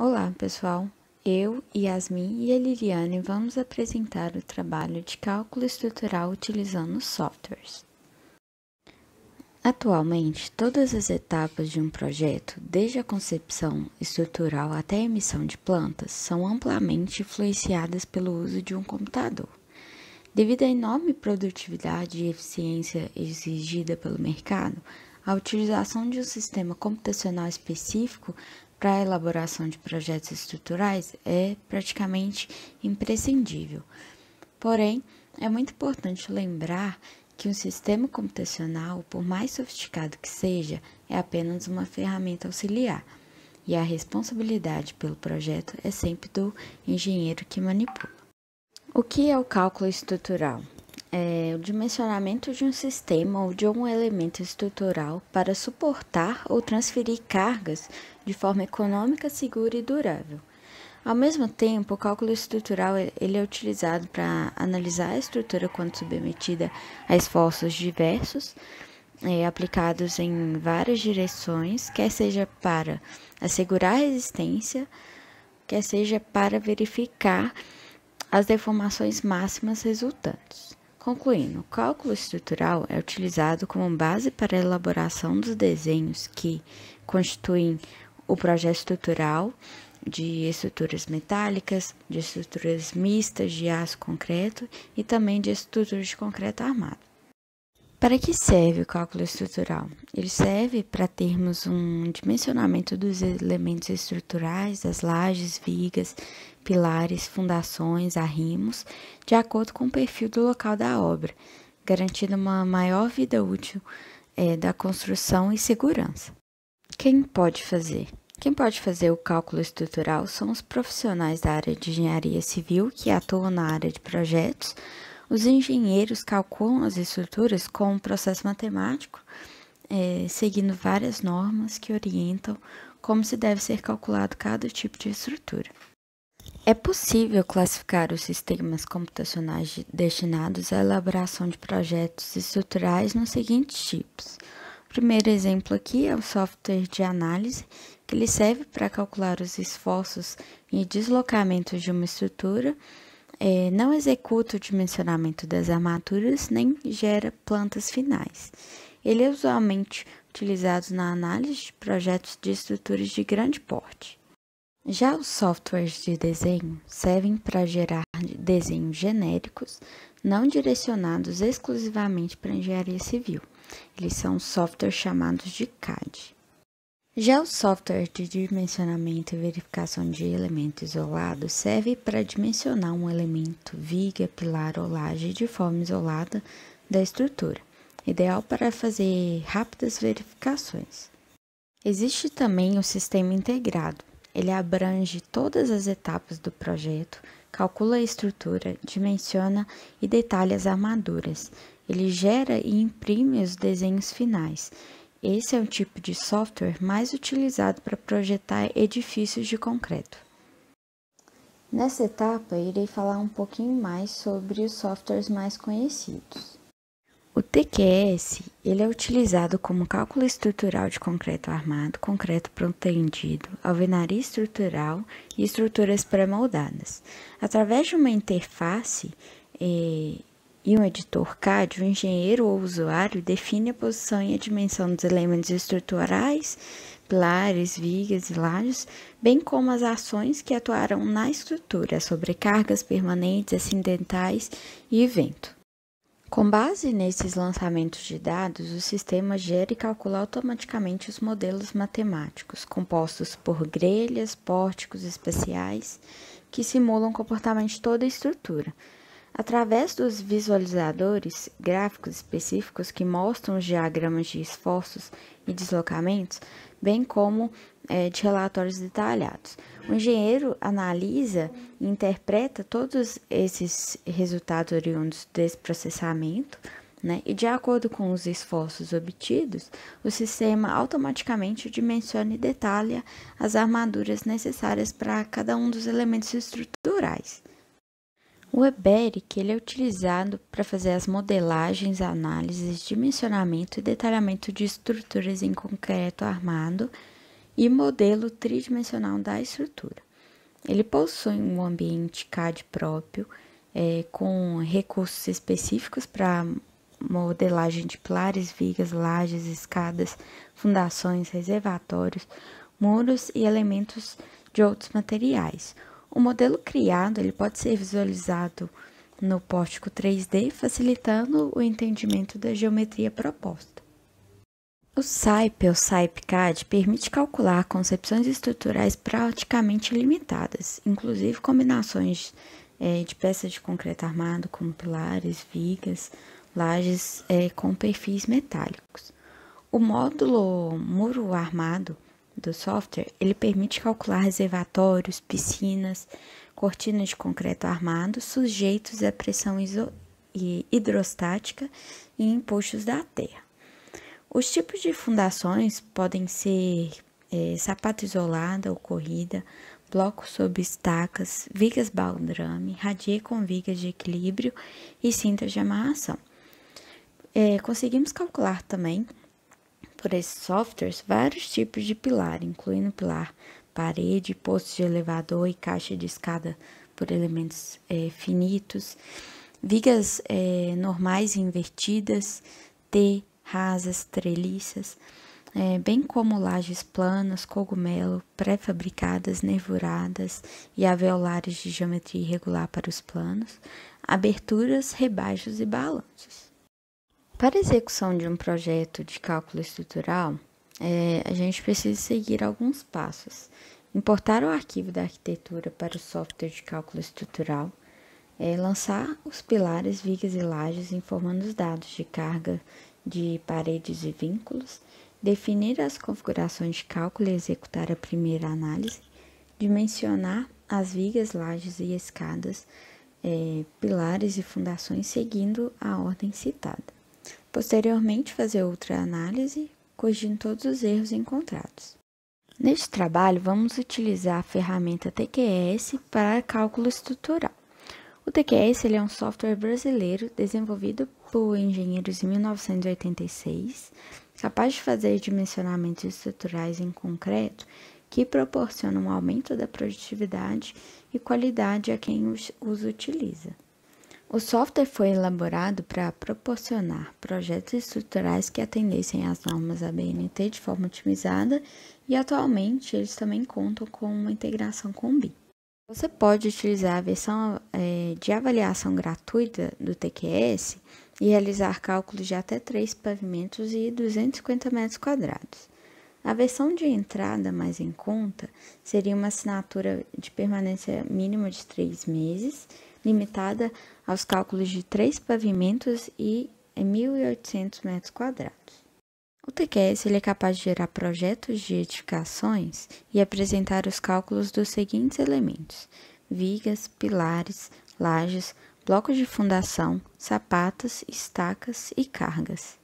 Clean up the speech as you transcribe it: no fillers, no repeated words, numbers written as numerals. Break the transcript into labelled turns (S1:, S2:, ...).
S1: Olá, pessoal! Eu, Yasmin e a Liliane vamos apresentar o trabalho de cálculo estrutural utilizando softwares. Atualmente, todas as etapas de um projeto, desde a concepção estrutural até a emissão de plantas, são amplamente influenciadas pelo uso de um computador. Devido à enorme produtividade e eficiência exigida pelo mercado, a utilização de um sistema computacional específico para a elaboração de projetos estruturais é praticamente imprescindível. Porém, é muito importante lembrar que um sistema computacional, por mais sofisticado que seja, é apenas uma ferramenta auxiliar, e a responsabilidade pelo projeto é sempre do engenheiro que manipula. O que é o cálculo estrutural? É o dimensionamento de um sistema ou de um elemento estrutural para suportar ou transferir cargas de forma econômica, segura e durável. Ao mesmo tempo, o cálculo estrutural ele é utilizado para analisar a estrutura quando submetida a esforços diversos, aplicados em várias direções, quer seja para assegurar a resistência, quer seja para verificar as deformações máximas resultantes. Concluindo, o cálculo estrutural é utilizado como base para a elaboração dos desenhos que constituem o projeto estrutural de estruturas metálicas, de estruturas mistas de aço concreto e também de estruturas de concreto armado. Para que serve o cálculo estrutural? Ele serve para termos um dimensionamento dos elementos estruturais, das lajes, vigas, pilares, fundações, arrimos, de acordo com o perfil do local da obra, garantindo uma maior vida útil da construção e segurança. Quem pode fazer? Quem pode fazer o cálculo estrutural são os profissionais da área de engenharia civil que atuam na área de projetos. Os engenheiros calculam as estruturas com um processo matemático, seguindo várias normas que orientam como se deve ser calculado cada tipo de estrutura. É possível classificar os sistemas computacionais destinados à elaboração de projetos estruturais nos seguintes tipos. O primeiro exemplo aqui é o software de análise, que ele serve para calcular os esforços e deslocamentos de uma estrutura, não executa o dimensionamento das armaduras nem gera plantas finais. Ele é usualmente utilizado na análise de projetos de estruturas de grande porte. Já os softwares de desenho servem para gerar desenhos genéricos, não direcionados exclusivamente para a engenharia civil. Eles são softwares chamados de CAD. Já o software de dimensionamento e verificação de elemento isolado serve para dimensionar um elemento, viga, pilar ou laje de forma isolada da estrutura, ideal para fazer rápidas verificações. Existe também o sistema integrado. Ele abrange todas as etapas do projeto, calcula a estrutura, dimensiona e detalha as armaduras. Ele gera e imprime os desenhos finais. Esse é o tipo de software mais utilizado para projetar edifícios de concreto. Nessa etapa, irei falar um pouquinho mais sobre os softwares mais conhecidos. O TQS ele é utilizado como cálculo estrutural de concreto armado, concreto protendido, alvenaria estrutural e estruturas pré-moldadas. Através de uma interface e um editor CAD, o engenheiro ou usuário define a posição e a dimensão dos elementos estruturais, pilares, vigas e lajes, bem como as ações que atuarão na estrutura, sobrecargas permanentes, acidentais e vento. Com base nesses lançamentos de dados, o sistema gera e calcula automaticamente os modelos matemáticos, compostos por grelhas, pórticos espaciais, que simulam o comportamento de toda a estrutura. Através dos visualizadores gráficos específicos que mostram os diagramas de esforços e deslocamentos, bem como de relatórios detalhados. O engenheiro analisa e interpreta todos esses resultados oriundos desse processamento, e de acordo com os esforços obtidos, o sistema automaticamente dimensiona e detalha as armaduras necessárias para cada um dos elementos estruturais. O EBERIC ele é utilizado para fazer as modelagens, análises, dimensionamento e detalhamento de estruturas em concreto armado e modelo tridimensional da estrutura. Ele possui um ambiente CAD próprio, com recursos específicos para modelagem de pilares, vigas, lajes, escadas, fundações, reservatórios, muros e elementos de outros materiais. O modelo criado ele pode ser visualizado no pórtico 3D, facilitando o entendimento da geometria proposta. O SAIP, ou SAIP-CAD, permite calcular concepções estruturais praticamente limitadas, inclusive combinações de peças de concreto armado, como pilares, vigas, lajes com perfis metálicos. O módulo muro armado do software, ele permite calcular reservatórios, piscinas, cortinas de concreto armado sujeitos à pressão hidrostática e empuxos da terra. Os tipos de fundações podem ser sapato isolada ou corrida, bloco sob estacas, vigas baldrame, radier com vigas de equilíbrio e cintas de amarração. Conseguimos calcular também, por esses softwares, vários tipos de pilar, incluindo pilar parede, postos de elevador e caixa de escada por elementos finitos, vigas normais e invertidas, T, rasas, treliças, bem como lajes planas, cogumelo, pré-fabricadas, nervuradas e alveolares de geometria irregular para os planos, aberturas, rebaixos e balanços. Para a execução de um projeto de cálculo estrutural, a gente precisa seguir alguns passos. Importar o arquivo da arquitetura para o software de cálculo estrutural, lançar os pilares, vigas e lajes informando os dados de carga de paredes e vínculos, definir as configurações de cálculo e executar a primeira análise, dimensionar as vigas, lajes e escadas, pilares e fundações seguindo a ordem citada. Posteriormente, fazer outra análise, corrigindo todos os erros encontrados. Neste trabalho, vamos utilizar a ferramenta TQS para cálculo estrutural. O TQS ele é um software brasileiro desenvolvido por engenheiros em 1986, capaz de fazer dimensionamentos estruturais em concreto que proporcionam um aumento da produtividade e qualidade a quem os utiliza. O software foi elaborado para proporcionar projetos estruturais que atendessem às normas ABNT de forma otimizada e atualmente eles também contam com uma integração com o BIM. Você pode utilizar a versão de avaliação gratuita do TQS e realizar cálculos de até 3 pavimentos e 250 metros quadrados. A versão de entrada mais em conta seria uma assinatura de permanência mínima de 3 meses, limitada aos cálculos de 3 pavimentos e 1.800 metros quadrados. O TQS ele é capaz de gerar projetos de edificações e apresentar os cálculos dos seguintes elementos: vigas, pilares, lajes, blocos de fundação, sapatas, estacas e cargas.